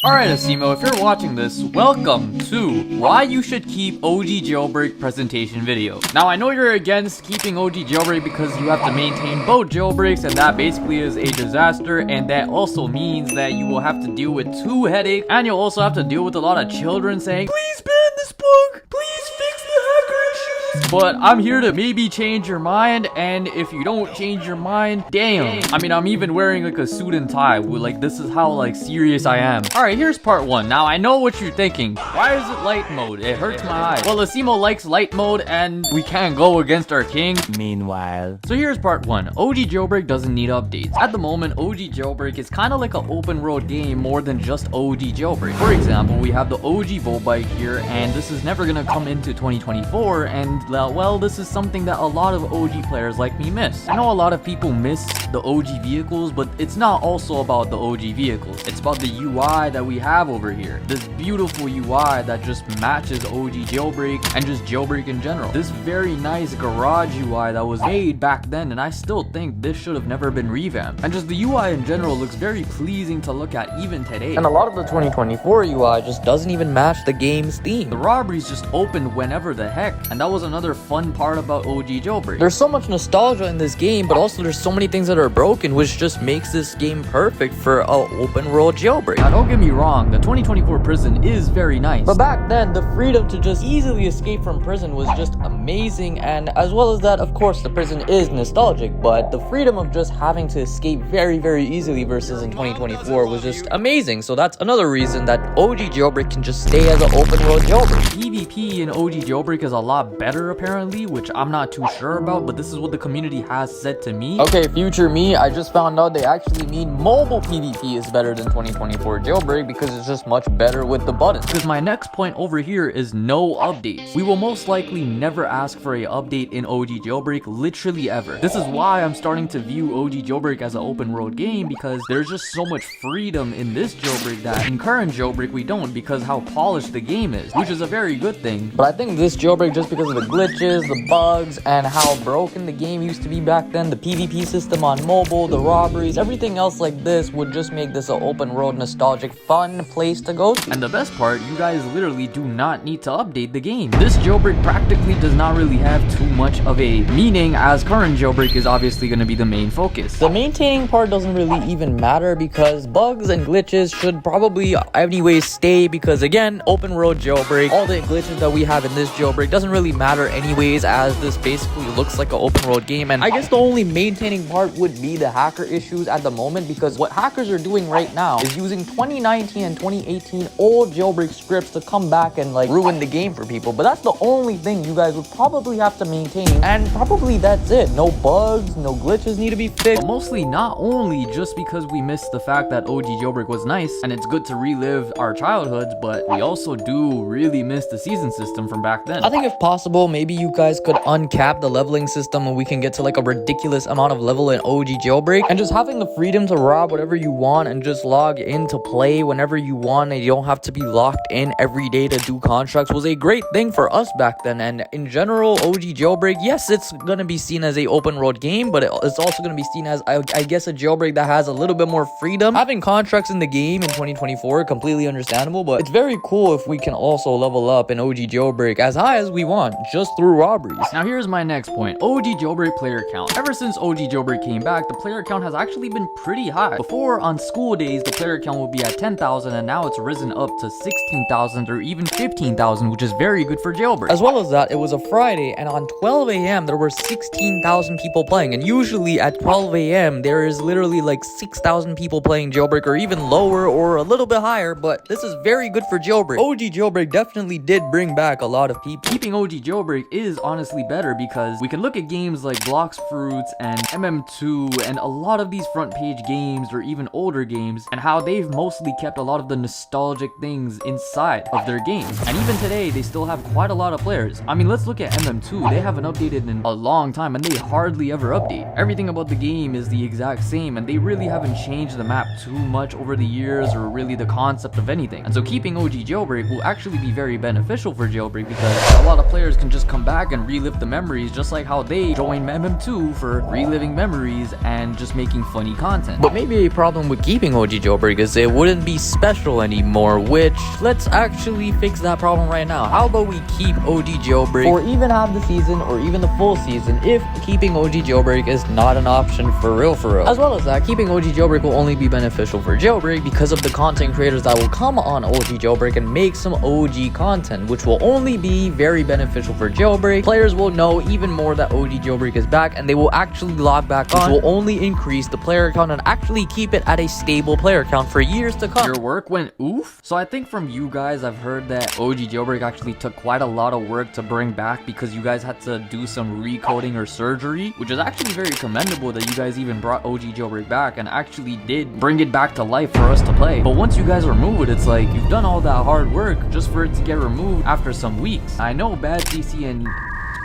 Alright Asimo, if you're watching this, welcome to why you should keep OG Jailbreak presentation video. Now I know you're against keeping OG Jailbreak because you have to maintain both jailbreaks and that basically is a disaster, and that also means that you will have to deal with 2 headaches and you'll also have to deal with a lot of children saying, "Please ban this bug, please fix the hacker issues." But I'm here to maybe change your mind, and if you don't change your mind, damn. I mean, I'm even wearing like a suit and tie, like this is how like serious I am. Alright, here's part 1. Now I know what you're thinking. Why is it light mode? It hurts my eyes. Well, Asimo likes light mode and we can't go against our king. Meanwhile. So here's part 1. OG Jailbreak doesn't need updates. At the moment, OG Jailbreak is kind of like an open world game more than just OG Jailbreak. For example, we have the OG Bull Bike here, and this is never gonna come into 2024, and well, this is something that a lot of OG players like me miss. I know a lot of people miss the OG vehicles, but it's not also about the OG vehicles. It's about the UI that we have over here. This beautiful UI that just matches OG Jailbreak and just Jailbreak in general. This very nice garage UI that was made back then, and I still think this should have never been revamped. And just the UI in general looks very pleasing to look at even today. And a lot of the 2024 UI just doesn't even match the game's theme. The robberies just opened whenever the heck, and that was another fun part about OG Jailbreak. There's so much nostalgia in this game, but also there's so many things that are broken, which just makes this game perfect for a open world jailbreak. Now don't get me wrong, the 2024 prison is very nice. But back then, the freedom to just easily escape from prison was just amazing, and as well as that, of course, the prison is nostalgic, but the freedom of just having to escape very, very easily versus in 2024 was just amazing. So that's another reason that OG Jailbreak can just stay as an open world jailbreak. PvP in OG Jailbreak is a lot better apparently, which I'm not too sure about, but this is what the community has said to me. Okay, future me, I just found out they actually mean mobile PvP is better than 2024 Jailbreak because it's just much better with the buttons. Because my next point over here is no updates. We will most likely never ask for a update in OG Jailbreak, literally ever. This is why I'm starting to view OG Jailbreak as an open world game, because there's just so much freedom in this jailbreak that in current jailbreak we don't, because how polished the game is, which is a very good thing. But I think this jailbreak, just because of the glitches, the bugs, and how broken the game used to be back then, the PvP system on mobile, the robberies, everything else like this would just make this an open world nostalgic fun place to go to. And the best part, you guys literally do not need to update the game. This jailbreak practically does not really have too much of a meaning, as current jailbreak is obviously going to be the main focus. The maintaining part doesn't really even matter because bugs and glitches should probably anyways stay, because again, open world jailbreak, all the glitches that we have in this jailbreak doesn't really matter anyways, as this basically looks like an open world game. And I guess the only maintaining part would be the hacker issues at the moment, because what hackers are doing right now is using 2019 and 2018 old jailbreak scripts to come back and like ruin the game for people. But that's the only thing you guys would probably have to maintain, and probably that's it. No bugs, no glitches need to be fixed. But mostly not only just because we missed the fact that OG Jailbreak was nice and it's good to relive our childhoods, but we also do really miss the season system from back then. I think if possible, maybe you guys could uncap the leveling system and we can get to like a ridiculous amount of level in OG Jailbreak, and just having the freedom to rob whatever you want and just log in to play whenever you want, and you don't have to be locked in every day to do contracts, was a great thing for us back then. And in general, OG Jailbreak, yes, it's gonna be seen as a open world game, but it's also gonna be seen as I guess a jailbreak that has a little bit more freedom. Having contracts in the game in 2024, completely understandable, but it's very cool if we can also level up in OG Jailbreak as high as we want just through robberies. Now here's my next point. OG Jailbreak player count. Ever since OG Jailbreak came back, the player count has actually been pretty high. Before, on school days, the player count would be at 10,000, and now it's risen up to 16,000 or even 15,000, which is very good for Jailbreak. As well as that, it was a Friday, and on 12 a.m. there were 16,000 people playing, and usually at 12 a.m. there is literally like 6,000 people playing Jailbreak, or even lower or a little bit higher, but this is very good for Jailbreak. OG Jailbreak definitely did bring back a lot of people. Keeping OG Jailbreak is honestly better because we can look at games like Blox Fruits and MM2 and a lot of these front page games or even older games, and how they've mostly kept a lot of the nostalgic things inside of their games. And even today, they still have quite a lot of players. I mean, let's look at MM2. They haven't updated in a long time, and they hardly ever update. Everything about the game is the exact same, and they really haven't changed the map too much over the years, or really the concept of anything. And so keeping OG Jailbreak will actually be very beneficial for Jailbreak, because a lot of players can can just come back and relive the memories, just like how they joined MM2 for reliving memories and just making funny content. But maybe a problem with keeping OG Jailbreak is it wouldn't be special anymore, which let's actually fix that problem right now. How about we keep OG Jailbreak or even have the season or even the full season if keeping OG Jailbreak is not an option for real. As well as that, keeping OG Jailbreak will only be beneficial for Jailbreak because of the content creators that will come on OG Jailbreak and make some OG content, which will only be very beneficial for Jailbreak. Players will know even more that OG Jailbreak is back, and they will actually log back on, which will only increase the player count and actually keep it at a stable player count for years to come. Your work went oof? So I think from you guys, I've heard that OG Jailbreak actually took quite a lot of work to bring back because you guys had to do some recoding or surgery, which is actually very commendable that you guys even brought OG Jailbreak back and actually did bring it back to life for us to play. But once you guys remove it, it's like you've done all that hard work just for it to get removed after some weeks. I know Bad CC and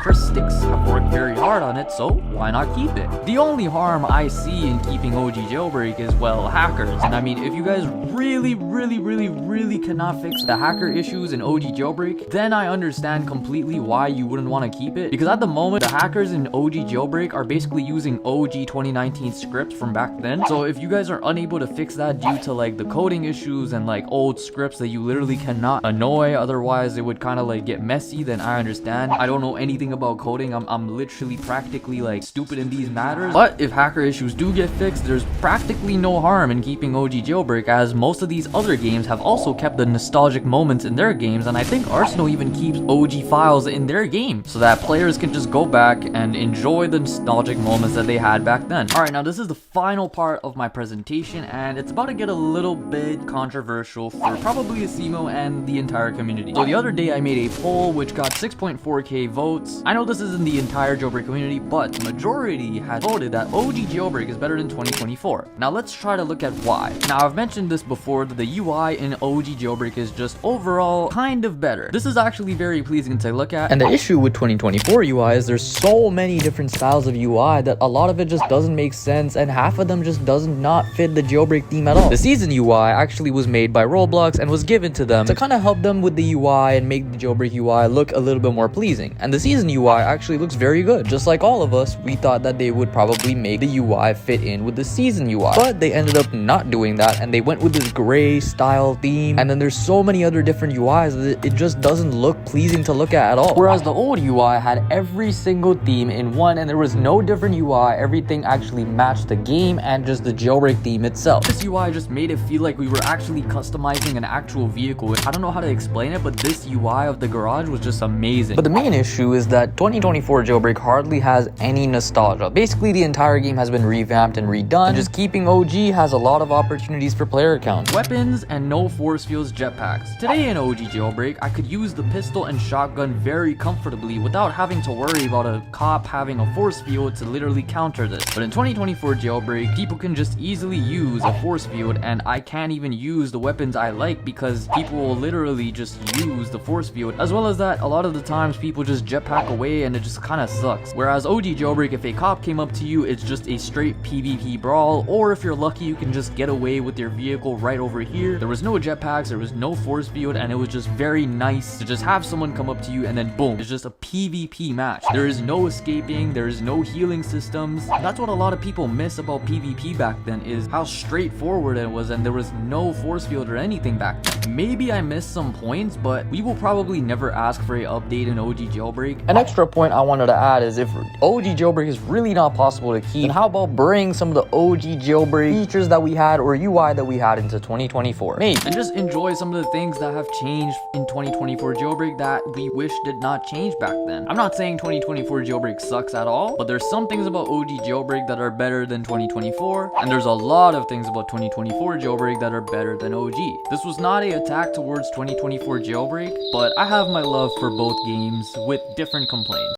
Chris Sticks have worked very hard on it, so why not keep it? The only harm I see in keeping OG Jailbreak is, well, hackers. And I mean, if you guys really cannot fix the hacker issues in OG Jailbreak, then I understand completely why you wouldn't want to keep it. Because at the moment, the hackers in OG Jailbreak are basically using OG 2019 scripts from back then. So if you guys are unable to fix that due to like the coding issues and like old scripts that you literally cannot annoy, otherwise it would kind of like get messy, then I understand. I don't know anything about coding. I'm literally practically like stupid in these matters. But if hacker issues do get fixed, there's practically no harm in keeping OG Jailbreak, as most of these other games have also kept the nostalgic moments in their games, and I think Arsenal even keeps OG files in their game so that players can just go back and enjoy the nostalgic moments that they had back then. Alright, now this is the final part of my presentation, and it's about to get a little bit controversial for probably Asimo and the entire community. So the other day I made a poll which got 6.4k votes. I know this isn't the entire Jailbreak community, but the majority had voted that OG Jailbreak is better than 2024. Now let's try to look at why. Now I've mentioned this before, that the UI in OG Jailbreak is just overall kind of better. This is actually very pleasing to look at. And the issue with 2024 UI is there's so many different styles of UI that a lot of it just doesn't make sense, and half of them just does not fit the Jailbreak theme at all. The season UI actually was made by Roblox and was given to them to kind of help them with the UI and make the Jailbreak UI look a little bit more pleasing. And the season UI actually looks very good. Just like all of us, we thought that they would probably make the UI fit in with the season UI, but they ended up not doing that, and they went with this gray style theme, and then there's so many other different UIs that it just doesn't look pleasing to look at all. Whereas the old UI had every single theme in one, and there was no different UI. Everything actually matched the game and just the Jailbreak theme itself. This UI just made it feel like we were actually customizing an actual vehicle. I don't know how to explain it, but this UI of the garage was just amazing. But the main issue is that 2024 Jailbreak hardly has any nostalgia. Basically, the entire game has been revamped and redone, and just keeping OG has a lot of opportunities for player count. Weapons and no force fields jetpacks. Today in OG Jailbreak, I could use the pistol and shotgun very comfortably without having to worry about a cop having a force field to literally counter this. But in 2024 Jailbreak, people can just easily use a force field, and I can't even use the weapons I like because people will literally just use the force field. As well as that, a lot of the times people just jetpack away and it just kind of sucks. Whereas OG Jailbreak, if a cop came up to you, it's just a straight PvP brawl, or if you're lucky, you can just get away with your vehicle right over here. There was no jetpacks, there was no force field, and it was just very nice to just have someone come up to you and then boom, it's just a PvP match. There is no escaping, there is no healing systems. That's what a lot of people miss about PvP back then, is how straightforward it was, and there was no force field or anything back then. Maybe I missed some points, but we will probably never ask for an update in OG Jailbreak. An extra point I wanted to add is if OG Jailbreak is really not possible to keep, then how about bring some of the OG Jailbreak features that we had or UI that we had into 2024? Maybe. And just enjoy some of the things that have changed in 2024 Jailbreak that we wish did not change back then. I'm not saying 2024 Jailbreak sucks at all, but there's some things about OG Jailbreak that are better than 2024, and there's a lot of things about 2024 Jailbreak that are better than OG. This was not a attack towards 2024 Jailbreak, but I have my love for both games with different complaints.